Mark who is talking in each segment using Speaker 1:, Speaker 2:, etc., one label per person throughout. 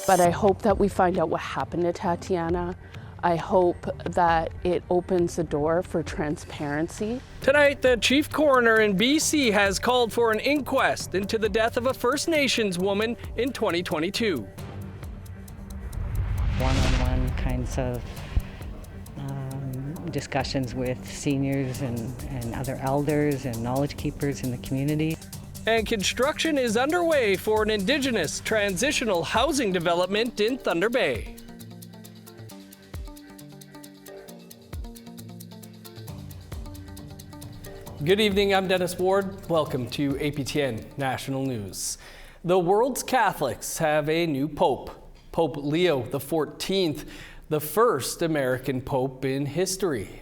Speaker 1: But I hope that we find out what happened to Tatiana. I hope that it opens the door for transparency.
Speaker 2: Tonight, the chief coroner in BC has called for an inquest into the death of a First Nations woman in 2022.
Speaker 3: One-on-one kinds of discussions with seniors and other elders and knowledge keepers in the community.
Speaker 2: And construction is underway for an Indigenous transitional housing development in Thunder Bay. Good evening, I'm Dennis Ward. Welcome to APTN National News. The world's Catholics have a new pope, Pope Leo XIV, the first American pope in history.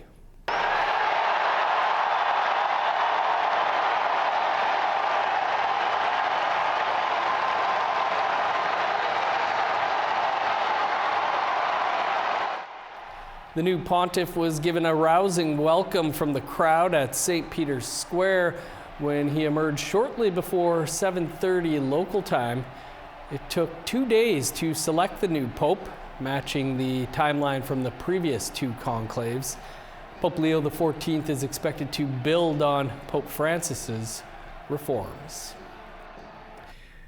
Speaker 2: The new pontiff was given a rousing welcome from the crowd at St. Peter's Square when he emerged shortly before 7:30 local time. It took 2 days to select the new pope, matching the timeline from the previous two conclaves. Pope Leo XIV is expected to build on Pope Francis's reforms.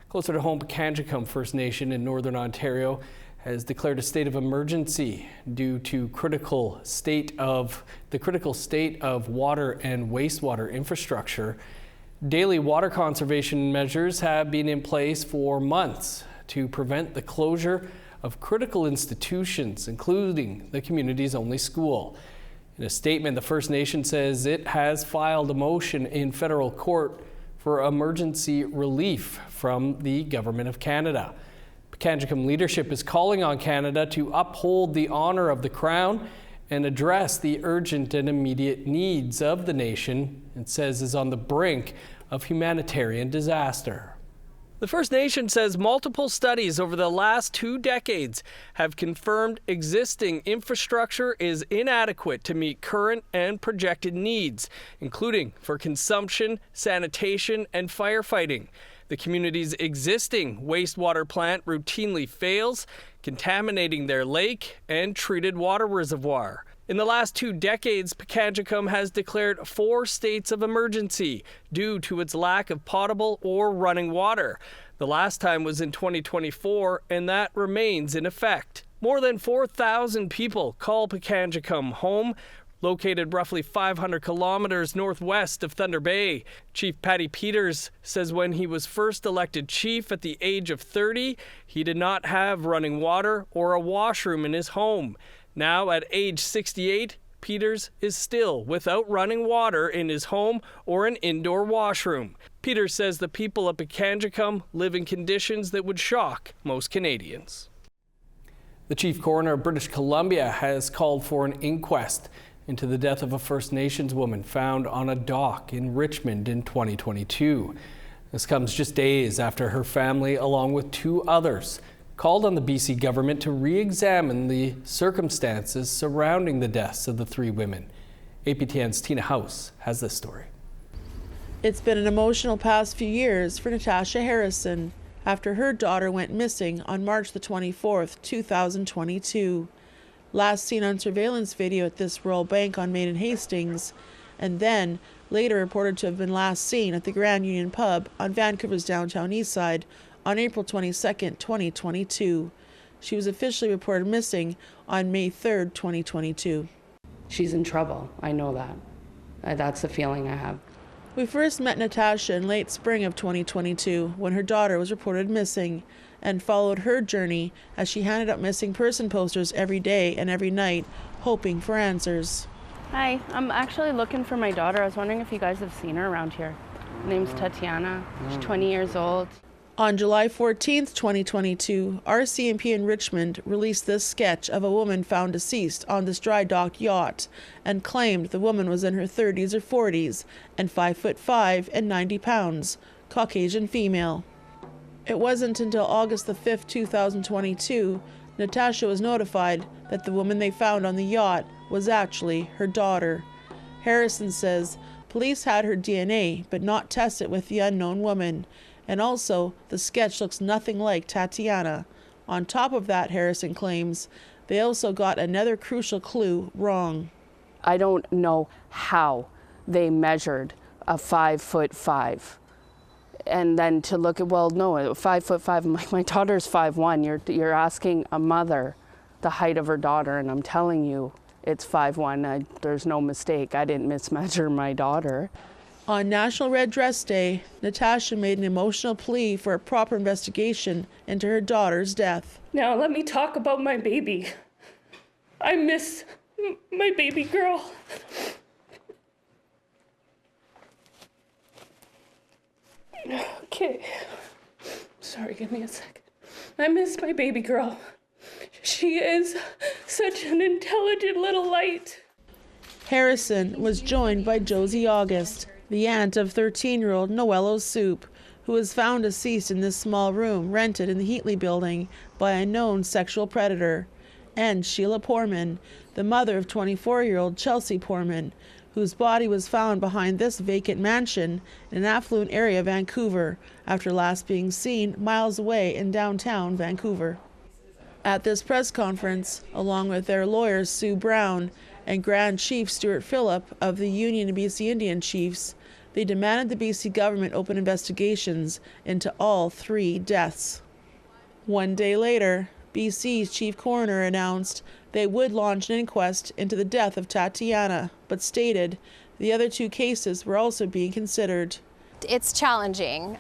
Speaker 2: Closer to home, Pikangikum First Nation in Northern Ontario has declared a state of emergency due to the critical state of water and wastewater infrastructure. Daily water conservation measures have been in place for months to prevent the closure of critical institutions, including the community's only school. In a statement, the First Nation says it has filed a motion in federal court for emergency relief from the Government of Canada. Pikangikum leadership is calling on Canada to uphold the honor of the Crown and address the urgent and immediate needs of the nation, it says is on the brink of humanitarian disaster. The First Nation says multiple studies over the last 2 decades have confirmed existing infrastructure is inadequate to meet current and projected needs, including for consumption, sanitation, and firefighting. The community's existing wastewater plant routinely fails, contaminating their lake and treated water reservoir. In the last 2 decades, Pikangikum has declared 4 states of emergency due to its lack of potable or running water. The last time was in 2024, and that remains in effect. More than 4,000 people call Pikangikum home, located roughly 500 kilometers northwest of Thunder Bay. Chief Patty Peters says when he was first elected chief at the age of 30, he did not have running water or a washroom in his home. Now at age 68, Peters is still without running water in his home or an indoor washroom. Peters says the people of Pikangikum live in conditions that would shock most Canadians. The chief coroner of British Columbia has called for an inquest into the death of a First Nations woman found on a dock in Richmond in 2022. This comes just days after her family, along with 2 others, called on the BC government to re-examine the circumstances surrounding the deaths of the 3 women. APTN's Tina House has this story.
Speaker 4: It's been an emotional past few years for Natasha Harrison after her daughter went missing on March the 24th, 2022. Last seen on surveillance video at this rural bank on Main and Hastings, and then later reported to have been last seen at the Grand Union Pub on Vancouver's downtown east side on April 22nd, 2022. She was officially reported missing on May 3rd, 2022.
Speaker 1: She's in trouble. I know that. That's the feeling I have.
Speaker 4: We first met Natasha in late spring of 2022 when her daughter was reported missing, and followed her journey as she handed out missing person posters every day and every night, hoping for answers.
Speaker 5: Hi, I'm actually looking for my daughter. I was wondering if you guys have seen her around here. Her name's Tatiana. She's 20 years old.
Speaker 4: On July 14th, 2022, RCMP in Richmond released this sketch of a woman found deceased on this dry dock yacht and claimed the woman was in her 30s or 40s and 5'5" and 90 pounds, Caucasian female. It wasn't until August the 5th, 2022, Natasha was notified that the woman they found on the yacht was actually her daughter. Harrison says police had her DNA but not tested with the unknown woman, and also the sketch looks nothing like Tatiana, On top of that, Harrison claims, they also got another crucial clue wrong.
Speaker 1: I don't know how they measured a 5'5". And then to look at, well, no, 5'5", my daughter's 5'1". You're asking a mother the height of her daughter, and I'm telling you, it's 5'1". There's no mistake. I didn't mismeasure my daughter.
Speaker 4: On National Red Dress Day, Natasha made an emotional plea for a proper investigation into her daughter's death.
Speaker 6: Now let me talk about my baby. I miss my baby girl. Okay. Sorry, give me a second. I miss my baby girl. She is such an intelligent little light.
Speaker 4: Harrison was joined by Josie August, the aunt of 13-year-old Noello Soup, who was found deceased in this small room rented in the Heatley building by a known sexual predator, and Sheila Poorman, the mother of 24-year-old Chelsea Poorman, whose body was found behind this vacant mansion in an affluent area of Vancouver after last being seen miles away in downtown Vancouver. At this press conference, along with their lawyers Sue Brown and Grand Chief Stuart Phillip of the Union of BC Indian Chiefs, they demanded the BC government open investigations into all 3 deaths. One day later, BC's chief coroner announced they would launch an inquest into the death of Tatiana, but stated the other 2 cases were also being considered.
Speaker 7: It's challenging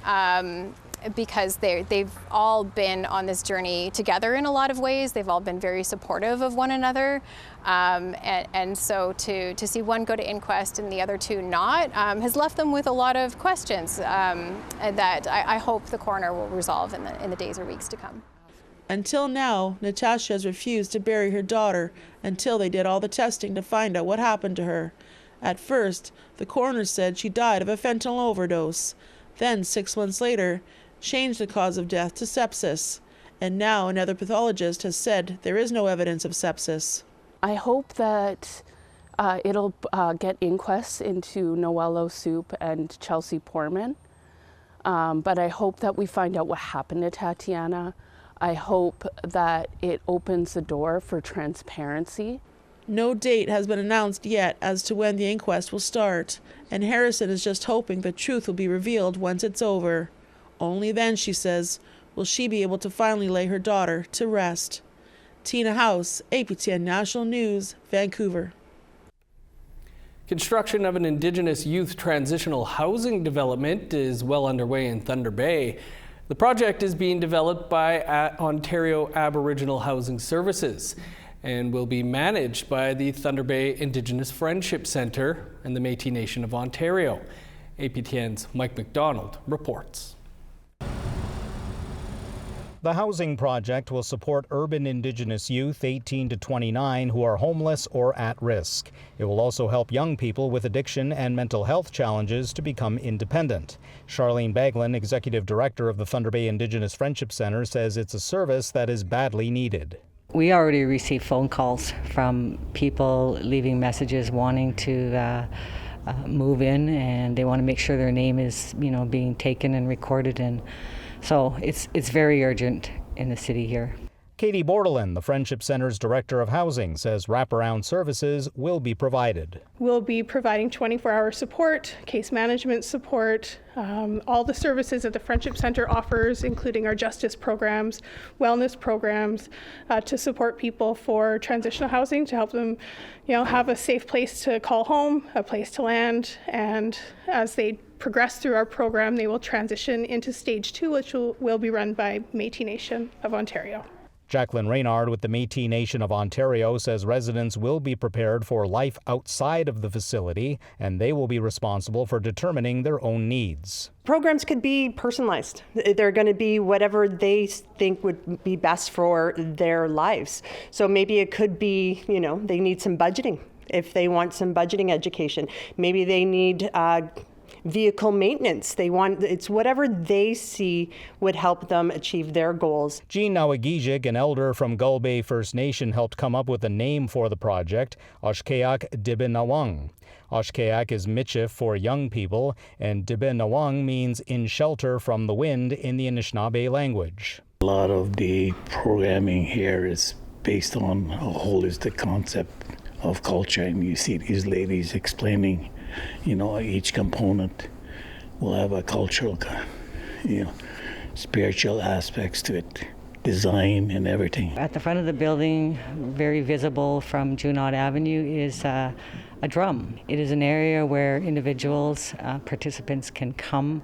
Speaker 7: because they've all been on this journey together in a lot of ways. They've all been very supportive of one another. And so to see one go to inquest and the other 2 not has left them with a lot of questions that I hope the coroner will resolve in the days or weeks to come.
Speaker 4: Until now, Natasha has refused to bury her daughter until they did all the testing to find out what happened to her. At first, the coroner said she died of a fentanyl overdose. Then, 6 months later, changed the cause of death to sepsis. And now another pathologist has said there is no evidence of sepsis.
Speaker 1: I hope that it'll get inquests into Noello Soup and Chelsea Poorman. But I hope that we find out what happened to Tatiana. I hope that it opens the door for transparency.
Speaker 4: No date has been announced yet as to when the inquest will start, and Harrison is just hoping the truth will be revealed once it's over. Only then, she says, will she be able to finally lay her daughter to rest. Tina House, APTN National News, Vancouver.
Speaker 2: Construction of an Indigenous youth transitional housing development is well underway in Thunder Bay. The project is being developed by Ontario Aboriginal Housing Services and will be managed by the Thunder Bay Indigenous Friendship Centre and the Métis Nation of Ontario. APTN's Mike McDonald reports.
Speaker 8: The housing project will support urban Indigenous youth 18 to 29 who are homeless or at risk. It will also help young people with addiction and mental health challenges to become independent. Charlene Baglin, Executive Director of the Thunder Bay Indigenous Friendship Centre, says it's a service that is badly needed.
Speaker 3: We already receive phone calls from people leaving messages wanting to move in, and they want to make sure their name is, being taken and recorded, and so it's very urgent in the city here.
Speaker 8: Katie Bordelin, the Friendship Center's Director of Housing, says wraparound services will be provided.
Speaker 6: We'll be providing 24-hour support, case management support, all the services that the Friendship Center offers, including our justice programs, wellness programs, to support people for transitional housing, to help them, have a safe place to call home, a place to land, and as they progress through our program, they will transition into stage 2, which will be run by Métis Nation of Ontario.
Speaker 8: Jacqueline Reynard with the Métis Nation of Ontario says residents will be prepared for life outside of the facility, and they will be responsible for determining their own needs.
Speaker 9: Programs could be personalized. They're going to be whatever they think would be best for their lives. So maybe it could be, they need some budgeting. If they want some budgeting education, maybe they need vehicle maintenance. It's whatever they see would help them achieve their goals.
Speaker 8: Jean Nawagijik, an elder from Gull Bay First Nation, helped come up with a name for the project, Oshkeak Dibinawang. Oshkeak is Michif for young people, and Dibinawang means in shelter from the wind in the Anishinaabe language.
Speaker 10: A lot of the programming here is based on a holistic concept of culture, and you see these ladies explaining, each component will have a cultural, spiritual aspects to it, design and everything.
Speaker 3: At the front of the building, very visible from Junot Avenue, is a drum. It is an area where individuals, participants can come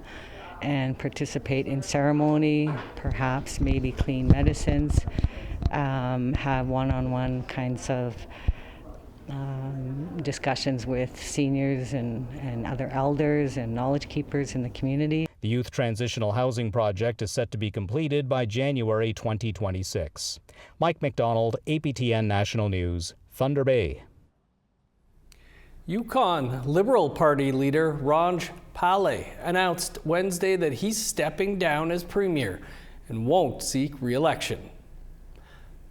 Speaker 3: and participate in ceremony, perhaps maybe clean medicines, have one-on-one kinds of discussions with seniors and other elders and knowledge keepers in the community.
Speaker 8: The Youth Transitional Housing Project is set to be completed by January 2026. Mike McDonald, APTN National News, Thunder Bay.
Speaker 2: Yukon Liberal Party leader Raj Pal announced Wednesday that he's stepping down as premier and won't seek re-election.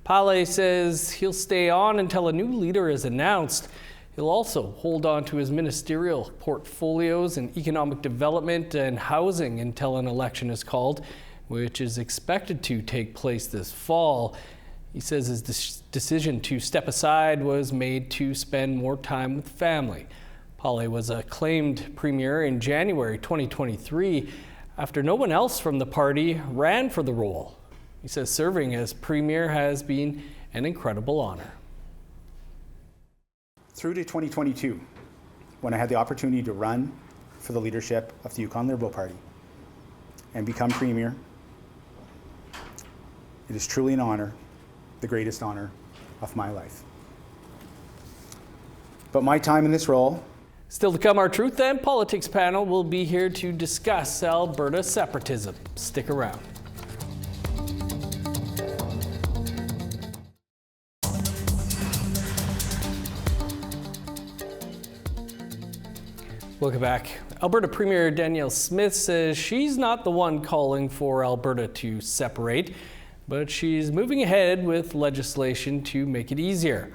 Speaker 2: Pal says he'll stay on until a new leader is announced. He'll also hold on to his ministerial portfolios in economic development and housing until an election is called, which is expected to take place this fall. He says his decision to step aside was made to spend more time with family. Pal was acclaimed premier in January 2023 after no one else from the party ran for the role. He says serving as premier has been an incredible honor.
Speaker 11: Through to 2022, when I had the opportunity to run for the leadership of the Yukon Liberal Party and become premier, it is truly an honor, the greatest honor of my life. But my time in this role.
Speaker 2: Still to come, our Truth and Politics panel will be here to discuss Alberta separatism. Stick around. Welcome back. Alberta Premier Danielle Smith says she's not the one calling for Alberta to separate, but she's moving ahead with legislation to make it easier.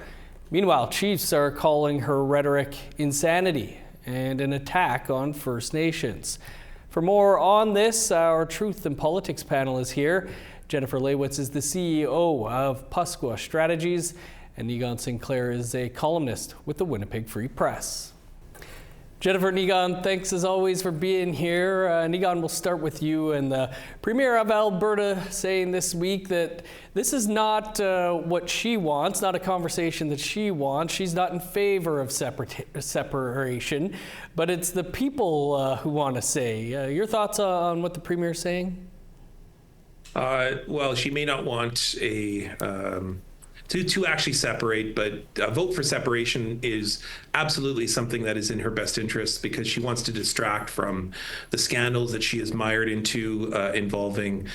Speaker 2: Meanwhile, chiefs are calling her rhetoric insanity and an attack on First Nations. For more on this, our Truth and Politics panel is here. Jennifer Leewitz is the CEO of Pasqua Strategies, and Negon Sinclair is a columnist with the Winnipeg Free Press. Jennifer, Negon, thanks as always for being here. Negon, we'll start with you. And the Premier of Alberta saying this week that this is not what she wants, not a conversation that she wants. She's not in favor of separation, but it's the people who want to say. Your thoughts on what the Premier is saying?
Speaker 12: Well, she may not want to actually separate, but a vote for separation is absolutely something that is in her best interest because she wants to distract from the scandals that she is mired into involving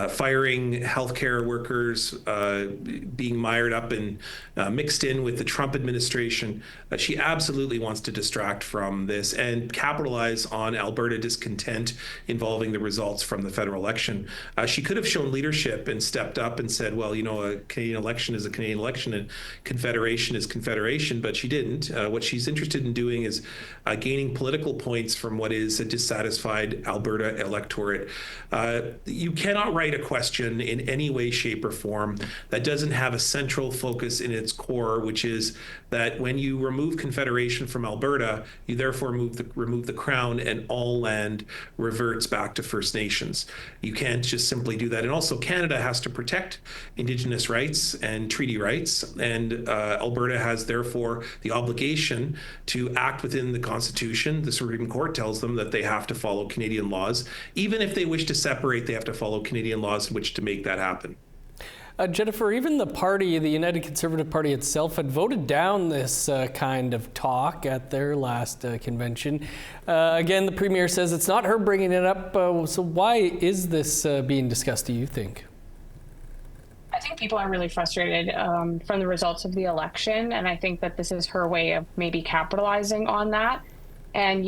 Speaker 12: firing healthcare workers, being mired up and mixed in with the Trump administration. She absolutely wants to distract from this and capitalize on Alberta discontent involving the results from the federal election. She could have shown leadership and stepped up and said, well, a Canadian election is a Canadian election and Confederation is Confederation, but she didn't. What she's interested in doing is gaining political points from what is a dissatisfied Alberta electorate. You cannot write a question in any way, shape, or form that doesn't have a central focus in its core, which is that when you remove Confederation from Alberta, you therefore remove the Crown and all land reverts back to First Nations. You can't just simply do that. And also Canada has to protect Indigenous rights and treaty rights, and Alberta has therefore the obligation to act within the Constitution. The Supreme Court tells them that they have to follow Canadian laws. Even if they wish to separate, they have to follow Canadian laws in which to make that happen.
Speaker 2: Jennifer, even the party, the United Conservative Party itself, had voted down this kind of talk at their last convention. Again, the Premier says it's not her bringing it up. So why is this being discussed, do you think?
Speaker 13: I think people are really frustrated from the results of the election, and I think that this is her way of maybe capitalizing on that. And,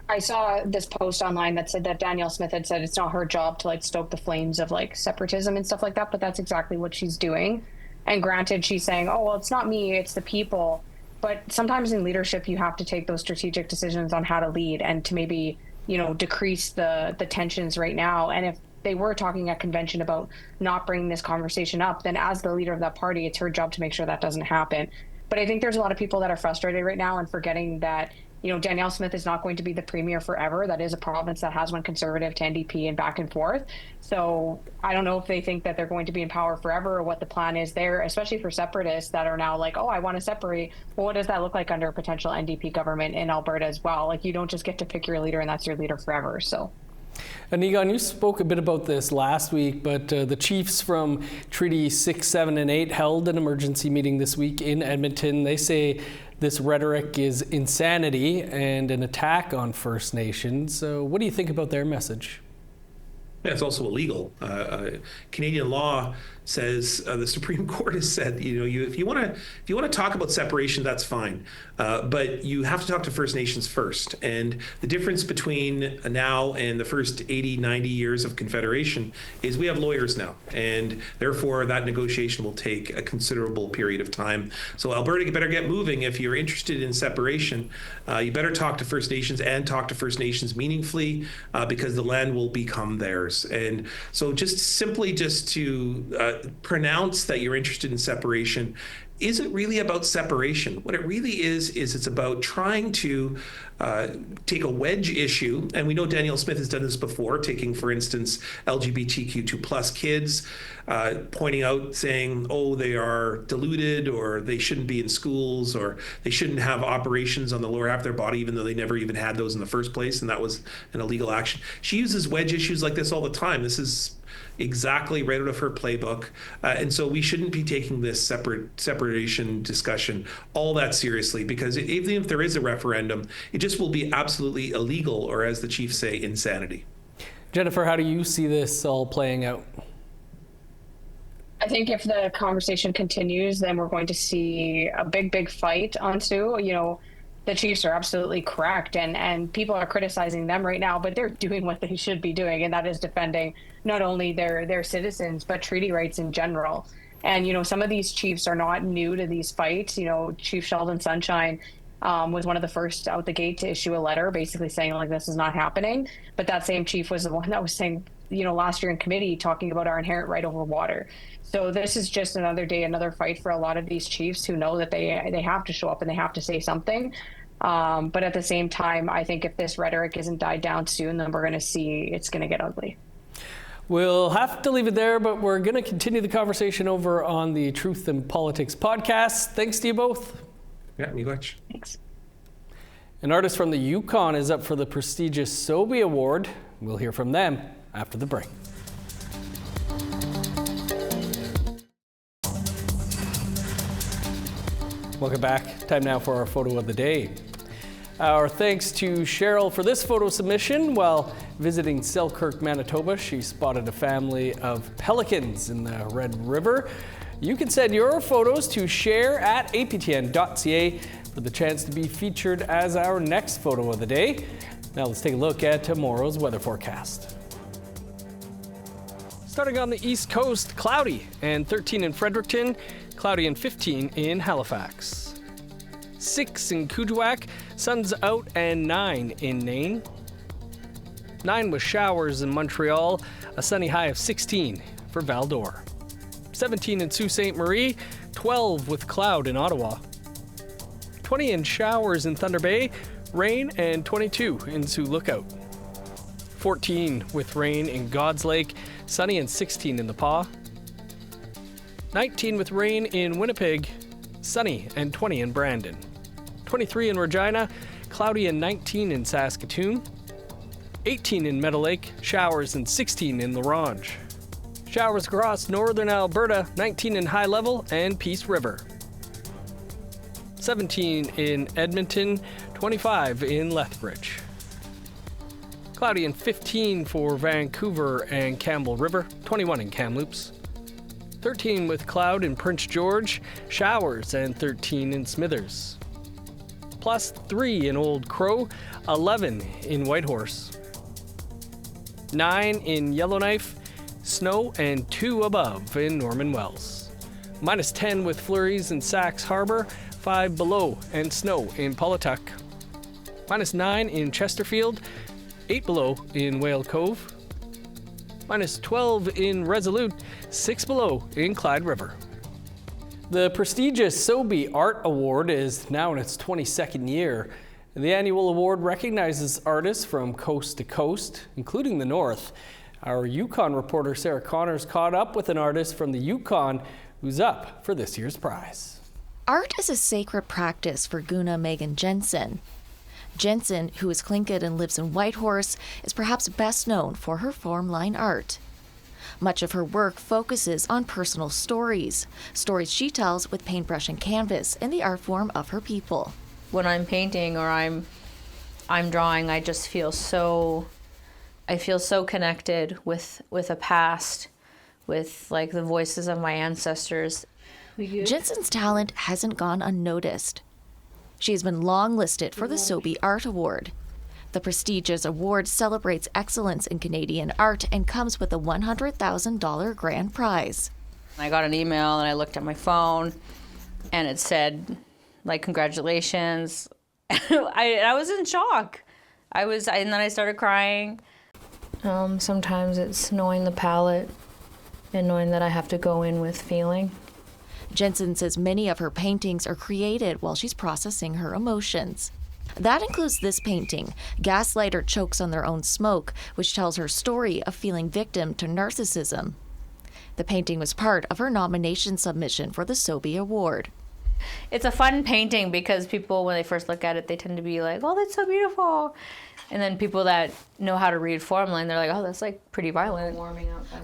Speaker 13: I saw this post online that said that Danielle Smith had said it's not her job to stoke the flames of separatism and stuff like that, but that's exactly what she's doing. And granted, she's saying, oh, well, it's not me, it's the people. But sometimes in leadership, you have to take those strategic decisions on how to lead and to maybe, decrease the tensions right now. And if they were talking at convention about not bringing this conversation up, then as the leader of that party, it's her job to make sure that doesn't happen. But I think there's a lot of people that are frustrated right now and forgetting that, you know, Danielle Smith is not going to be the premier forever. That is a province that has went conservative to NDP and back and forth. So I don't know if they think that they're going to be in power forever or what the plan is there, especially for separatists that are now like, oh, I want to separate. Well, what does that look like under a potential NDP government in Alberta as well? Like, you don't just get to pick your leader and that's your leader forever. So.
Speaker 2: Negon, you spoke a bit about this last week, but the chiefs from Treaty 6, 7, and 8 held an emergency meeting this week in Edmonton. They say this rhetoric is insanity and an attack on First Nations. So what do you think about their message?
Speaker 12: Yeah, it's also illegal. Canadian law says the Supreme Court has said, you know, if you want to talk about separation, that's fine, but you have to talk to First Nations first. And the difference between now and the first 80, 90 years of Confederation is we have lawyers now, and therefore that negotiation will take a considerable period of time. So Alberta, you better get moving. If you're interested in separation, you better talk to First Nations and talk to First Nations meaningfully, because the land will become theirs. And so just to pronounce that you're interested in separation isn't really about separation. What it really is it's about trying to take a wedge issue, and we know Danielle Smith has done this before, taking, for instance, LGBTQ2+ kids, pointing out, saying, oh, they are deluded, or they shouldn't be in schools, or they shouldn't have operations on the lower half of their body, even though they never even had those in the first place, and that was an illegal action. She uses wedge issues like this all the time. This is exactly right out of her playbook, and so we shouldn't be taking this separation discussion all that seriously, because even if there is a referendum, it just will be absolutely illegal, or as the chiefs say, insanity.
Speaker 2: Jennifer, how do you see this all playing out?
Speaker 13: I think if the conversation continues, then we're going to see a big fight ensue. You know, the Chiefs are absolutely correct, and people are criticizing them right now, but they're doing what they should be doing, and that is defending not only their citizens, but treaty rights in general. And, you know, some of these chiefs are not new to these fights. You know, Chief Sheldon Sunshine was one of the first out the gate to issue a letter basically saying, like, this is not happening. But that same chief was the one that was saying, you know, last year in committee, talking about our inherent right over water. So this is just another day, another fight for a lot of these chiefs who know that they have to show up and they have to say something. But at the same time, I think if this rhetoric isn't died down soon, then we're going to see it's going to get ugly.
Speaker 2: We'll have to leave it there, but we're going to continue the conversation over on the Truth and Politics podcast. Thanks to you both.
Speaker 12: Yeah, you betcha.
Speaker 13: Thanks.
Speaker 2: An artist from the Yukon is up for the prestigious Soie Award. We'll hear from them after the break. Welcome back. Time now for our photo of the day. Our thanks to Cheryl for this photo submission. While visiting Selkirk, Manitoba, she spotted a family of pelicans in the Red River. You can send your photos to share@aptn.ca for the chance to be featured as our next photo of the day. Now let's take a look at tomorrow's weather forecast. Starting on the East Coast, cloudy and 13 in Fredericton, cloudy and 15 in Halifax. 6 in Kuujjuaq, sun's out, and 9 in Nain. 9 with showers in Montreal, a sunny high of 16 for Val-d'Or. 17 in Sault Ste. Marie, 12 with cloud in Ottawa. 20 in showers in Thunder Bay, rain, and 22 in Sioux Lookout. 14 with rain in God's Lake, sunny, and 16 in the Pas. 19 with rain in Winnipeg, sunny, and 20 in Brandon. 23 in Regina, cloudy, and 19 in Saskatoon. 18 in Meadow Lake, showers, and 16 in La Ronge. Showers across northern Alberta, 19 in High Level and Peace River. 17 in Edmonton, 25 in Lethbridge. Cloudy and 15 for Vancouver and Campbell River, 21 in Kamloops. 13 with cloud in Prince George, showers, and 13 in Smithers. Plus 3 in Old Crow, 11 in Whitehorse. 9 in Yellowknife, snow, and 2 above in Norman Wells. Minus 10 with flurries in Sax Harbor, 5 below, and snow in Paulatuck. Minus 9 in Chesterfield, 8 below in Whale Cove. -12 in Resolute, 6 below in Clyde River. The prestigious Soie Art Award is now in its 22nd year. The annual award recognizes artists from coast to coast, including the North. Our Yukon reporter Sarah Connors caught up with an artist from the Yukon who's up for this year's prize.
Speaker 14: Art is a sacred practice for Guna Megan Jensen. Jensen, who is Tlingit and lives in Whitehorse, is perhaps best known for her formline art. Much of her work focuses on personal stories she tells with paintbrush and canvas in the art form of her people.
Speaker 15: When I'm painting or I'm drawing, I just feel so connected with a past, with like the voices of my ancestors.
Speaker 14: Jensen's talent hasn't gone unnoticed. She has been longlisted for the Soie Art Award. The prestigious award celebrates excellence in Canadian art and comes with a $100,000 grand prize.
Speaker 15: I got an email and I looked at my phone and it said, like, congratulations. I was in shock. And then I started crying. Sometimes it's knowing the palette and knowing that I have to go in with feeling.
Speaker 14: Jensen says many of her paintings are created while she's processing her emotions. That includes this painting, Gaslighter Chokes on Their Own Smoke, which tells her story of feeling victim to narcissism. The painting was part of her nomination submission for the Soie Award.
Speaker 15: It's a fun painting because people, when they first look at it, they tend to be like, oh, that's so beautiful. And then people that know how to read formline, they're like, oh, that's like pretty violent.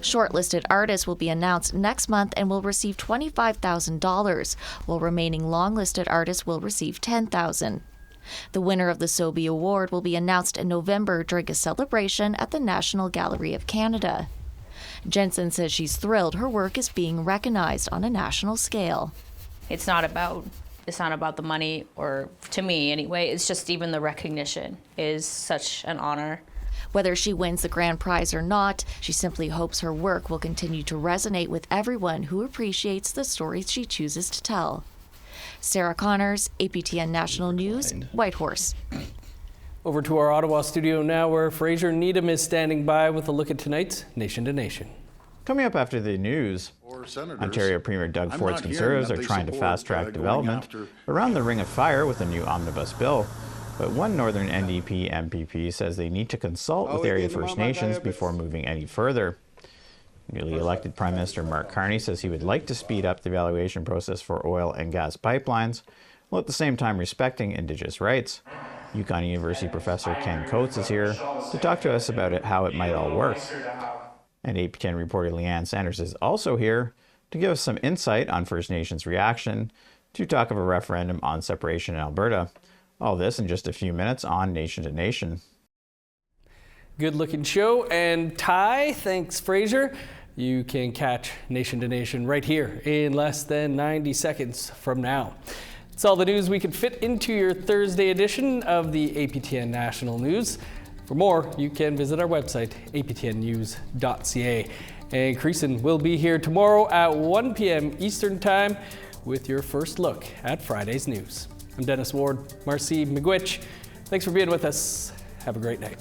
Speaker 14: Shortlisted artists will be announced next month and will receive $25,000, while remaining longlisted artists will receive $10,000. The winner of the Soie Award will be announced in November during a celebration at the National Gallery of Canada. Jensen says she's thrilled her work is being recognized on a national scale.
Speaker 15: It's not about the money, or to me anyway, it's just even the recognition is such an honor.
Speaker 14: Whether she wins the grand prize or not, she simply hopes her work will continue to resonate with everyone who appreciates the stories she chooses to tell. Sarah Connors, APTN National News, Whitehorse.
Speaker 2: Over to our Ottawa studio now, where Fraser Needham is standing by with a look at tonight's Nation to Nation.
Speaker 16: Coming up after the news, Ontario Premier Doug Ford's Conservatives are trying to fast-track development around the Ring of Fire with a new omnibus bill. But one Northern NDP MPP says they need to consult with area First Nations before moving any further. Newly elected Prime Minister Mark Carney says he would like to speed up the evaluation process for oil and gas pipelines, while at the same time respecting Indigenous rights. Yukon University professor Ken Coates is here to talk to us about how it might all work. And APTN reporter Leanne Sanders is also here to give us some insight on First Nations' reaction to talk of a referendum on separation in Alberta. All this in just a few minutes on Nation to Nation.
Speaker 2: Good looking show and tie. Thanks, Fraser. You can catch Nation to Nation right here in less than 90 seconds from now. It's all the news we could fit into your Thursday edition of the APTN National News. For more, you can visit our website, aptnnews.ca. And Creason will be here tomorrow at 1 p.m. Eastern Time with your first look at Friday's news. I'm Dennis Ward, Marcy McGuitch. Thanks for being with us. Have a great night.